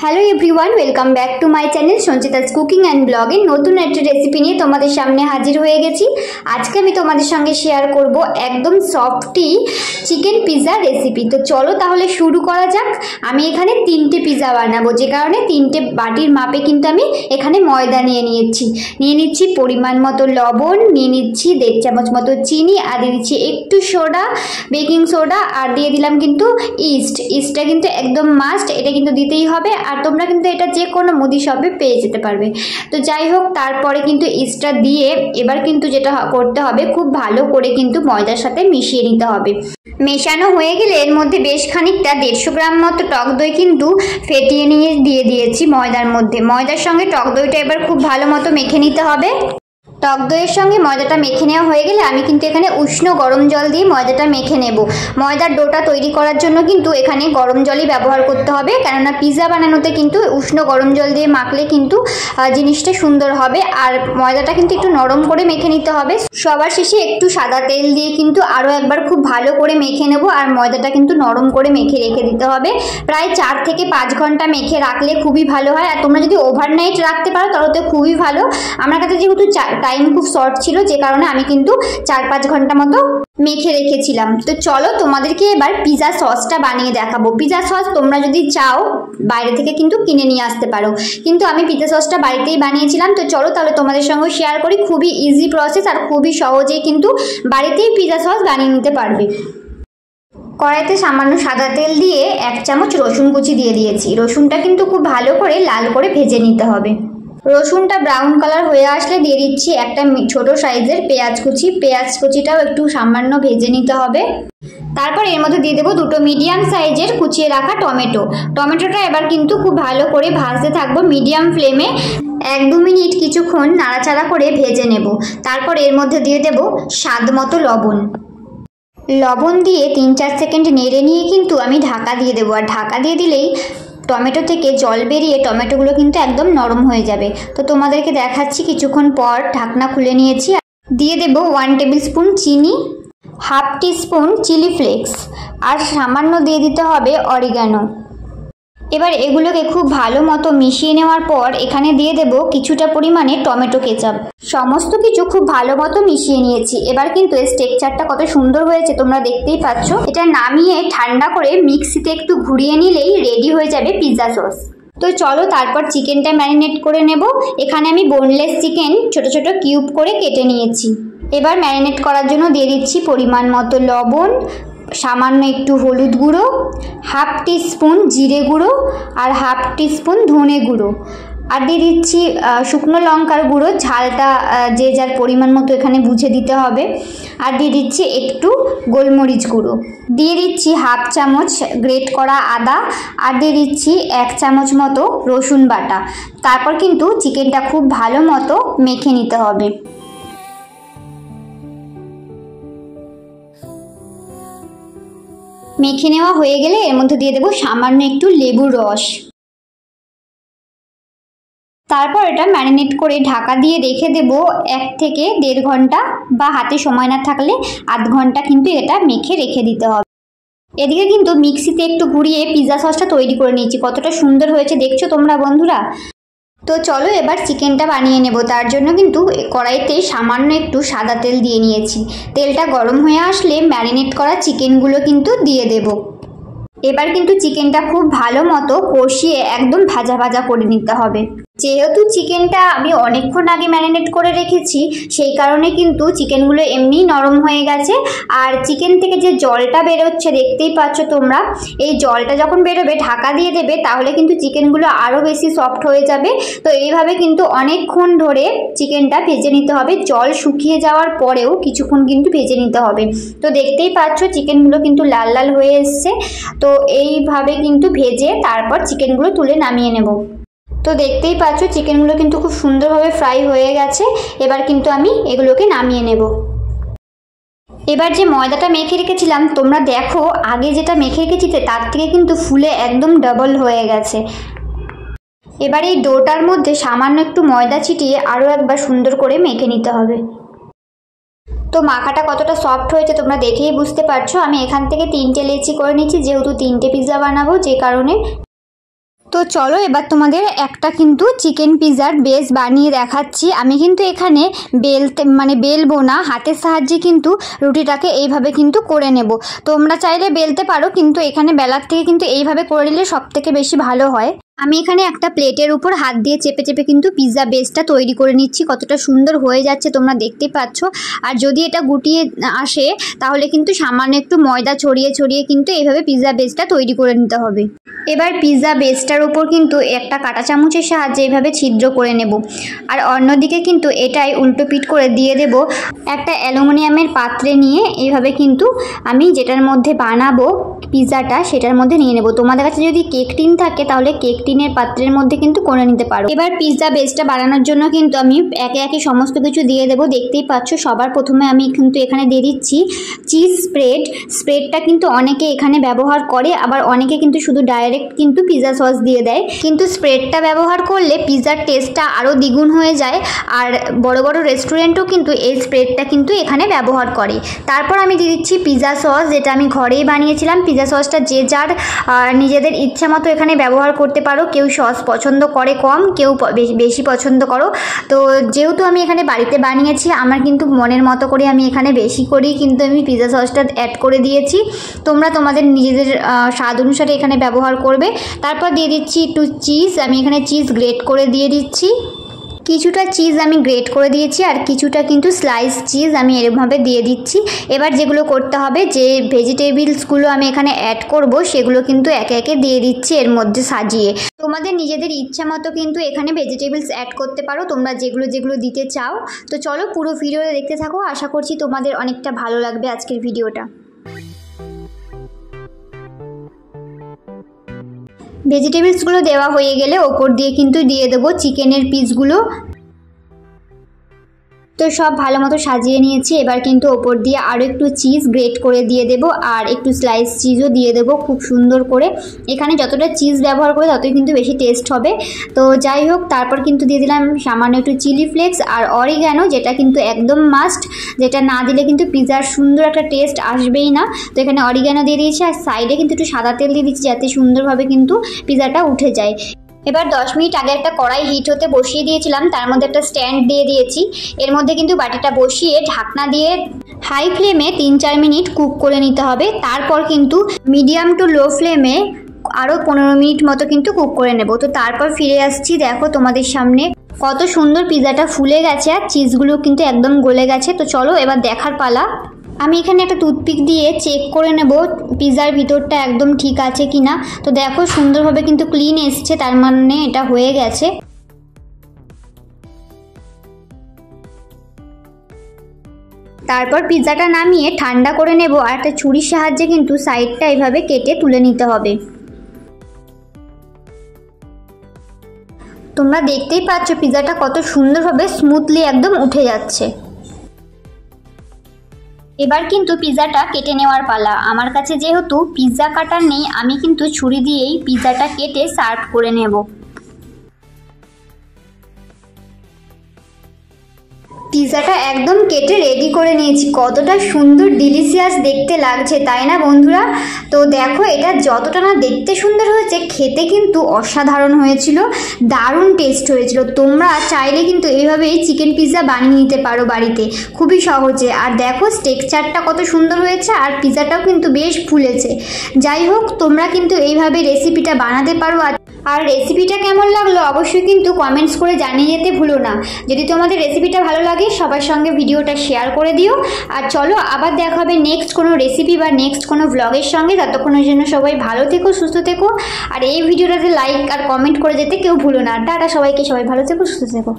Hello everyone, welcome back to my channel Sanchita's cooking and ব্লগে। নতুন একটা রেসিপি নিয়ে তোমাদের সামনে হাজির হয়ে গেছি। আজকে আমি তোমাদের সঙ্গে শেয়ার করব একদম সফটি চিকেন পিৎজা রেসিপি। তো চলো তাহলে শুরু করা যাক। আমি এখানে 3টে পিৎজা বানাবো, যে কারণে 3টে বাটির মাপে কিন্তু আমি এখানে ময়দা নিয়ে নিচ্ছি পরিমাণ মতো লবণ, নিয়ে নিচ্ছি 1.5 চামচ মতো চিনি, আর দিয়ে দিচ্ছি একটু সোডা, বেকিং সোডা, আর দিয়ে দিলাম কিন্তু ইস্টটা কিন্তু একদম মাস্ট, এটা কিন্তু দিতেই হবে। আর তোমরা কিন্তু এটা যে কোনো মুদি শপে পেয়ে যেতে পারবে। তো যাই হোক, তারপরে কিন্তু ইস্টটা দিয়ে এবার কিন্তু যেটা করতে হবে, খুব ভালো করে কিন্তু ময়দার সাথে মিশিয়ে নিতে হবে। মেশানো হয়ে গেলে এর মধ্যে বেশ খানিকটা 150 গ্রাম মতো টক দই কিন্তু ফেটিয়ে নিয়ে দিয়ে দিয়েছি ময়দার মধ্যে। ময়দার সঙ্গে টক দইটা এবার খুব ভালো মতো মেখে নিতে হবে। টক দইয়ের সঙ্গে ময়দাটা মেখে নেওয়া হয়ে গেলে আমি কিন্তু এখানে উষ্ণ গরম জল দিয়ে ময়দাটা মেখে নেব। ময়দার ডোটা তৈরি করার জন্য কিন্তু এখানে গরম জলই ব্যবহার করতে হবে, কেননা পিৎজা বানানোতে কিন্তু উষ্ণ গরম জল দিয়ে মাখলে কিন্তু জিনিসটা সুন্দর হবে। আর ময়দাটা কিন্তু একটু নরম করে মেখে নিতে হবে। সবার শেষে একটু সাদা তেল দিয়ে কিন্তু আরও একবার খুব ভালো করে মেখে নেব। আর ময়দাটা কিন্তু নরম করে মেখে রেখে দিতে হবে। প্রায় 4 থেকে 5 ঘন্টা মেখে রাখলে খুবই ভালো হয়। আর তোমরা যদি ওভারনাইট রাখতে পারো তাহলে তো খুবই ভালো। আমার কাছে যেহেতু টাইম খুব শর্ট ছিল, যে কারণে আমি কিন্তু 4-5 ঘন্টা মতো মেখে রেখেছিলাম। তো চলো তোমাদেরকে এবার পিৎজা সসটা বানিয়ে দেখাবো। পিৎজা সস তোমরা যদি চাও বাইরে থেকে কিন্তু কিনে নিয়ে আসতে পারো, কিন্তু আমি পিৎজা সসটা বাড়িতেই বানিয়েছিলাম। তো চলো তাহলে তোমাদের সঙ্গে শেয়ার করি। খুবই ইজি প্রসেস আর খুবই সহজেই কিন্তু বাড়িতেই পিৎজা সস বানিয়ে নিতে পারবে। কড়াইতে সামান্য সাদা তেল দিয়ে 1 চামচ রসুন কুচি দিয়ে দিয়েছি। রসুনটা কিন্তু খুব ভালো করে লাল করে ভেজে নিতে হবে। রসুনটা ব্রাউন কালার হয়ে আসলে দিয়ে দিচ্ছি একটা ছোট সাইজের পেঁয়াজ কুচি। পেঁয়াজ কুচিটাও একটু সামান্য ভেজে নিতে হবে। তারপর এর মধ্যে দিয়ে দেবো 2টো মিডিয়াম সাইজের কুচিয়ে রাখা টমেটোটা এবার কিন্তু খুব ভালো করে ভাজতে থাকবো মিডিয়াম ফ্লেমে। 1-2 মিনিট কিছুক্ষণ নাড়াচাড়া করে ভেজে নেব। তারপর এর মধ্যে দিয়ে দেব স্বাদ মতো লবণ দিয়ে 3-4 সেকেন্ড নেড়ে নিয়ে কিন্তু আমি ঢাকা দিয়ে দেবো। আর ঢাকা দিয়ে দিলেই টমেটো থেকে জল বেরিয়ে টমেটোগুলো কিন্তু একদম নরম হয়ে যাবে। তো তোমাদেরকে দেখাচ্ছি কিছুক্ষণ পর ঢাকনা খুলে নিয়েছি। দিয়ে দেব 1 টেবিল স্পুন চিনি, 1/2 টিস্পুন চিলি ফ্লেক্স, আর সামান্য দিয়ে দিতে হবে অরিগানো। এবার এগুলোকে খুব ভালো মতো মিশিয়ে নেওয়ার পর এখানে দিয়ে দেব কিছুটা পরিমাণে টমেটো কেচাপ। সমস্ত কিছু খুব ভালো মতো মিশিয়ে নিয়েছি। এবার কিন্তু এর টেক্সচারটা কত সুন্দর হয়েছে তোমরা দেখতেই পাচ্ছ। এটা নামিয়ে ঠান্ডা করে মিক্সিতে একটু ঘুরিয়ে নিলেই রেডি হয়ে যাবে পিৎজা সস। তো চলো তারপর চিকেনটা ম্যারিনেট করে নেব। এখানে আমি বোনলেস চিকেন ছোট ছোট কিউব করে কেটে নিয়েছি। এবার ম্যারিনেট করার জন্য দিয়ে দিচ্ছি পরিমাণ মতো লবণ, সামান্য একটু হলুদ গুঁড়ো, 1/2 টিস্পুন জিরে গুঁড়ো, আর 1/2 টিস্পুন ধনে গুঁড়ো, আর দিয়ে দিচ্ছি শুকনো লঙ্কার গুঁড়ো। ঝালটা যে যার পরিমাণ মতো এখানে বুঝে দিতে হবে। আর দিয়ে দিচ্ছি একটু গোলমরিচ গুঁড়ো, দিয়ে দিচ্ছি 1/2 চামচ গ্রেট করা আদা, আর দিয়ে দিচ্ছি 1 চামচ মতো রসুন বাটা। তারপর কিন্তু চিকেনটা খুব ভালো মতো মেখে নিতে হবে। মেখে নেওয়া হয়ে গেলে এর মধ্যে দিয়ে দেবো সামান্য একটু লেবুর রস। তারপর এটা ম্যারিনেট করে ঢাকা দিয়ে রেখে দেব 1 থেকে 1.5 ঘন্টা, বা হাতে সময় না থাকলে আধ ঘন্টা কিন্তু এটা মেখে রেখে দিতে হবে। এদিকে কিন্তু মিক্সিতে একটু ঘুরিয়ে পিৎজা সসটা তৈরি করে নিয়েছি। কতটা সুন্দর হয়েছে দেখছো তোমরা বন্ধুরা। তো চলো এবার চিকেনটা বানিয়ে নেব। তার জন্য কিন্তু কড়াইতে সামান্য একটু সাদা তেল দিয়ে নিয়েছি। তেলটা গরম হয়ে আসলে ম্যারিনেট করা চিকেনগুলো কিন্তু দিয়ে দেব। এবার কিন্তু চিকেনটা খুব ভালো মতো কষিয়ে একদম ভাজা ভাজা করে নিতে হবে। যেহেতু চিকেনটা আমি অনেকক্ষণ আগে ম্যারিনেট করে রেখেছি, সেই কারণে কিন্তু চিকেনগুলো এমনিই নরম হয়ে গেছে। আর চিকেন থেকে যে জলটা বেরোচ্ছে দেখতেই পাচ্ছ তোমরা, এই জলটা যখন বেরোবে ঢাকা দিয়ে দেবে, তাহলে কিন্তু চিকেনগুলো আরও বেশি সফট হয়ে যাবে। তো এইভাবে কিন্তু অনেকক্ষণ ধরে চিকেনটা ভেজে নিতে হবে। জল শুকিয়ে যাওয়ার পরেও কিছুক্ষণ কিন্তু ভেজে নিতে হবে। তো দেখতেই পাচ্ছ চিকেনগুলো কিন্তু লাল লাল হয়ে এসছে। তো এইভাবে কিন্তু ভেজে তারপর চিকেনগুলো তুলে নামিয়ে নেব। তো দেখতেই পাচ্ছ চিকেনগুলো কিন্তু খুব সুন্দরভাবে ফ্রাই হয়ে গেছে। এবার কিন্তু আমি এগুলোকে নামিয়ে নেব। এবার যে ময়দাটা মেখে রেখেছিলাম, তোমরা দেখো আগে যেটা মেখে রেখেছি তার থেকে কিন্তু ফুলে একদম ডাবল হয়ে গেছে। এবার এই ডোটার মধ্যে সামান্য একটু ময়দা ছিটিয়ে আরও একবার সুন্দর করে মেখে নিতে হবে। তো মাখাটা কতটা সফট হয়েছে তোমরা দেখেই বুঝতে পারছো। আমি এখান থেকে 3টে লেচি করে নিচ্ছি, যেহেতু 3টে পিৎজা বানাবো, যে কারণে। তো চলো এবার তোমাদের একটা কিন্তু চিকেন পিৎজার বেস বানিয়ে দেখাচ্ছি। আমি কিন্তু এখানে বেলবো না, হাতের সাহায্যে কিন্তু রুটিটাকে এইভাবে কিন্তু করে নেব। তোমরা চাইলে বেলতে পারো, কিন্তু এখানে বেলার থেকে কিন্তু এইভাবে করে নিলে সবথেকে বেশি ভালো হয়। আমি এখানে একটা প্লেটের উপর হাত দিয়ে চেপে চেপে কিন্তু পিৎজা বেসটা তৈরি করে নিচ্ছি। কতটা সুন্দর হয়ে যাচ্ছে তোমরা দেখতেই পাচ্ছ। আর যদি এটা গুটিয়ে আসে তাহলে কিন্তু সামান্য একটু ময়দা ছড়িয়ে ছড়িয়ে কিন্তু এইভাবে পিৎজা বেসটা তৈরি করে নিতে হবে। এবার পিৎজা বেসটার উপর কিন্তু একটা কাঁটা চামচের সাহায্যে এইভাবে ছিদ্র করে নেব। আর অন্যদিকে কিন্তু এটাই উল্টো পিঠ করে দিয়ে দেব একটা অ্যালুমিনিয়ামের পাত্রে নিয়ে। এইভাবে কিন্তু আমি যেটার মধ্যে বানাবো পিৎজাটা সেটার মধ্যে নিয়ে নেব। তোমাদের কাছে যদি কেক টিন থাকে তাহলে কেক টিনের পাত্রের মধ্যে কিন্তু করে নিতে পারো। এবার পিৎজা বেসটা বানানোর জন্য কিন্তু আমি একে একে সমস্ত কিছু দিয়ে দেবো। দেখতেই পাচ্ছ সবার প্রথমে আমি কিন্তু এখানে দিয়ে দিচ্ছি চিজ স্প্রেডটা কিন্তু অনেকে এখানে ব্যবহার করে, আবার অনেকে কিন্তু শুধু ডাইরেক্ট কিন্তু পিৎজা সস দিয়ে দেয়। কিন্তু স্প্রেডটা ব্যবহার করলে পিৎজার টেস্টটা আরও দ্বিগুণ হয়ে যায়। আর বড় বড় রেস্টুরেন্টও কিন্তু এই স্প্রেডটা কিন্তু এখানে ব্যবহার করে। তারপর আমি দিয়ে দিচ্ছি পিৎজা সস, যেটা আমি ঘরেই বানিয়েছিলাম। পিৎজা সসটা যে যার নিজেদের ইচ্ছা মতো এখানে ব্যবহার করতে পারো। কেউ সস পছন্দ করে কম, কেউ বেশি পছন্দ করো। তো যেহেতু আমি এখানে বাড়িতে বানিয়েছি, আমার কিন্তু মনের মতো করে আমি এখানে বেশি করি কিন্তু আমি পিৎজা সসটা অ্যাড করে দিয়েছি। তোমরা তোমাদের নিজেদের স্বাদ অনুসারে এখানে ব্যবহার করবে। তারপর দিয়ে দিচ্ছি একটু চিজ। আমি এখানে চিজ গ্রেট করে দিয়ে দিচ্ছি। কিছুটা চিজ আমি গ্রেট করে দিয়েছি আর কিছুটা কিন্তু স্লাইস চিজ আমি এরকমভাবে দিয়ে দিচ্ছি। এবার যেগুলো করতে হবে, যে ভেজিটেবলসগুলো আমি এখানে অ্যাড করব সেগুলো কিন্তু একে একে দিয়ে দিচ্ছি এর মধ্যে সাজিয়ে। তোমাদের নিজেদের ইচ্ছা মতো কিন্তু এখানে ভেজিটেবলস অ্যাড করতে পারো তোমরা যেগুলো যেগুলো দিতে চাও। তো চলো পুরো ভিডিওটা দেখতে থাকো, আশা করছি তোমাদের অনেকটা ভালো লাগবে আজকের ভিডিওটা। ভেজিটেবলসগুলো দেওয়া হয়ে গেলে ওপর দিয়ে কিন্তু দিয়ে দেবো চিকেনের পিসগুলো। তো সব ভালো মতো সাজিয়ে নিয়েছি। এবার কিন্তু ওপর দিয়ে আরও একটু চিজ গ্রেট করে দিয়ে দেবো আর একটু স্লাইস চিজও দিয়ে দেবো খুব সুন্দর করে। এখানে যতটা চিজ ব্যবহার করে ততই কিন্তু বেশি টেস্ট হবে। তো যাই হোক, তারপর কিন্তু দিয়ে দিলাম সামান্য একটু চিলি ফ্লেক্স আর অরিগ্যানো, যেটা কিন্তু একদম মাস্ট, যেটা না দিলে কিন্তু পিৎজার সুন্দর একটা টেস্ট আসবেই না। তো এখানে অরিগ্যানো দিয়ে দিয়েছি আর সাইডে কিন্তু একটু সাদা তেল দিয়ে দিচ্ছি যাতে সুন্দরভাবে কিন্তু পিৎজাটা উঠে যায়। এবার 10 মিনিট আগে একটা কড়াই হিট হতে বসিয়ে দিয়েছিলাম, তার মধ্যে একটা স্ট্যান্ড দিয়ে দিয়েছি। এর মধ্যে কিন্তু বাটিটা বসিয়ে ঢাকনা দিয়ে হাই ফ্লেমে 3-4 মিনিট কুক করে নিতে হবে। তারপর কিন্তু মিডিয়াম টু লো ফ্লেমে আরও 15 মিনিট মতো কিন্তু কুক করে নেব। তো তারপর ফিরে আসছি, দেখো তোমাদের সামনে কত সুন্দর পিৎজাটা ফুলে গেছে আর চিজগুলো কিন্তু একদম গলে গেছে। তো চলো এবার দেখার পালা। আমি এখানে একটা টুথপিক দিয়ে চেক করে নেব পিৎজার ভিতরটা একদম ঠিক আছে কি না। তো দেখো সুন্দরভাবে কিন্তু ক্লিন এসছে, তার মানে এটা হয়ে গেছে। তারপর পিৎজাটা নামিয়ে ঠান্ডা করে নেব আর একটা ছুরির সাহায্যে কিন্তু সাইডটা এভাবে কেটে তুলে নিতে হবে। তোমরা দেখতেই পাচ্ছ পিৎজাটা কত সুন্দরভাবে স্মুথলি একদম উঠে যাচ্ছে। এবার কিন্তু পিৎজাটা কেটে নেওয়ার পালা। আমার কাছে যেহেতু পিৎজা কাটার নেই, আমি কিন্তু ছুরি দিয়েই পিৎজাটা কেটে সার্ভ করে নেব। পিৎজাটা একদম কেটে রেডি করে নিয়েছি। কতটা সুন্দর ডিলিশিয়াস দেখতে লাগছে, তাই না বন্ধুরা? তো দেখো এটা যতটা না দেখতে সুন্দর হয়েছে, খেতে কিন্তু অসাধারণ হয়েছিল, দারুণ টেস্ট হয়েছিল। তোমরা চাইলে কিন্তু এইভাবেই চিকেন পিৎজা বানিয়ে নিতে পারো বাড়িতে খুবই সহজে। আর দেখো টেক্সচারটা কত সুন্দর হয়েছে আর পিৎজাটাও কিন্তু বেশ ফুলেছে। যাই হোক, তোমরা কিন্তু এইভাবে রেসিপিটা বানাতে পারো। আর রেসিপিটা কেমন লাগলো অবশ্যই কিন্তু কমেন্টস করে জানিয়ে যেতে ভুলো না। যদি তোমাদের রেসিপিটা ভালো লাগে সবার সঙ্গে ভিডিওটা শেয়ার করে দিও। আর চলো আবার দেখা হবে নেক্সট কোনো রেসিপি বা নেক্সট কোনো ব্লগের সঙ্গে। ততক্ষণের জন্য সবাই ভালো থেকো, সুস্থ থেকো। আর এই ভিডিওটাতে লাইক আর কমেন্ট করে যেতে কেউ ভুলো না। টাটা সবাইকে, সবাই ভালো থেকো, সুস্থ থেকো।